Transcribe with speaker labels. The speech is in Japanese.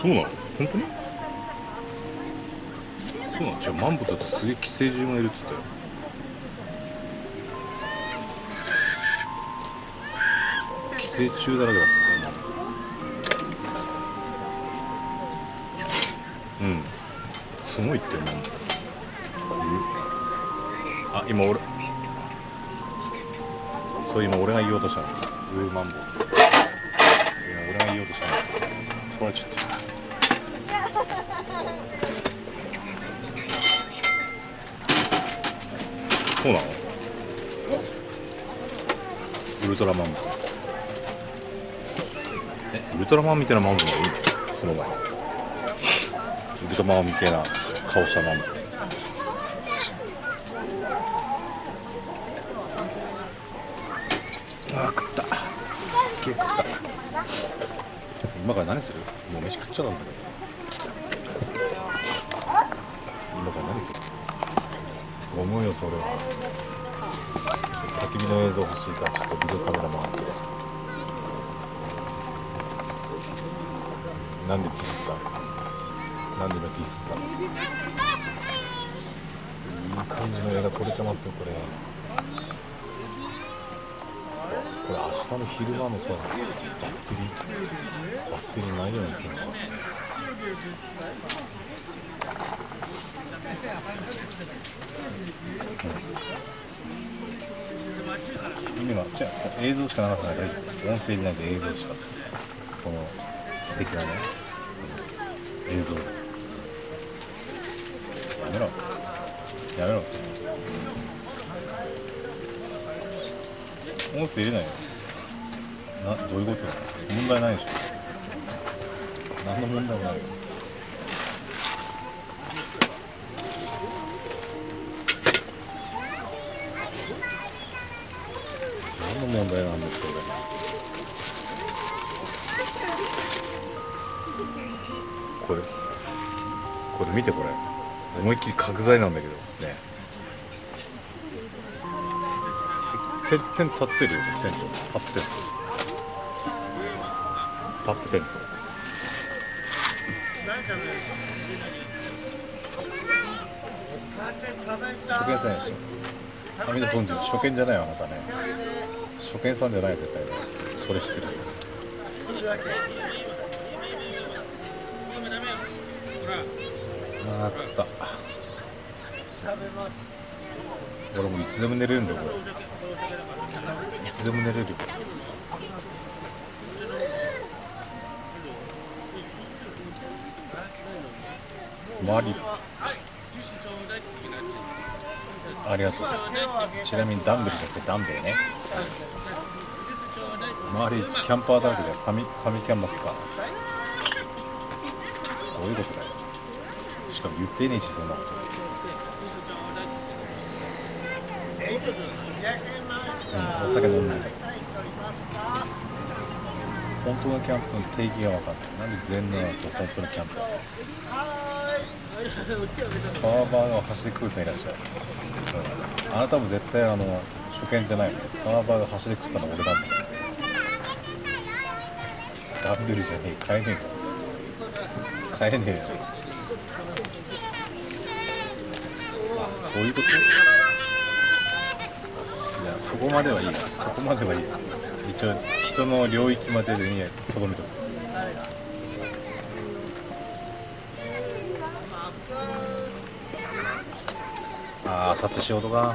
Speaker 1: そうなの本当に？そうなの？じゃあマンボウだとすげえ寄生獣がいるっつったよ。寄生虫だらけだったよ。うん、すごいってマンボウ。あ、今俺が言おうとしたの。マンボウ。俺が言おうとしたの。取られちゃった。そうなの？ウルトラマンボウ。ウルトラマンみたいなマンボウがいいの？その前にウルトラマンみたいな顔したマンボウ。食った。すっげえ食った。今から何する？もう飯食っちゃうんだけど。今から何する？思うよそれは。焚き火の映像欲しいからちょっとビデオカメラ回すよ。なんでディスった？なんで今ディスったの？いい感じの映画撮れてますよこれ。これ明日の昼間のさ、バッテリーないようにいくのかな。今違う、映像しかなかったから大丈夫。音声にないで映像しか。この素敵なね、映像。やめろ音声入れないよ。どういうことなの？問題ないでしょ。何の問題もないよ。何の問題なんですかこれ見てこれ。思いっきり角材なんだけどね。点立ってるよね。タップテント。初見さんやし。みんな存じる。初見じゃないよあなたね。初見さんじゃない絶対ね。それ知ってる。あー食った。俺もいつでも寝れるんだよこれ。いつでも寝れるよ。周りありがとう。ちなみにダンベルじゃなくてダンベルね。周りキャンパーだらけじゃん。ファミキャンばっか。そういうことだよ。しかも言ってねえしそんなこと。お酒飲んでない。本当のキャンプの定義が分かんない。なんで前年は本当のキャンプだ。パワーバーが走ってくる人いらっしゃる。あなたも絶対初見じゃないの。パワーバーが走ってくったの俺なんだよ。ダンベルじゃねえ。買えねえよ。そういうこと？いやそこまではいいよ。一応人の領域まででねとどめとく。あさって仕事か。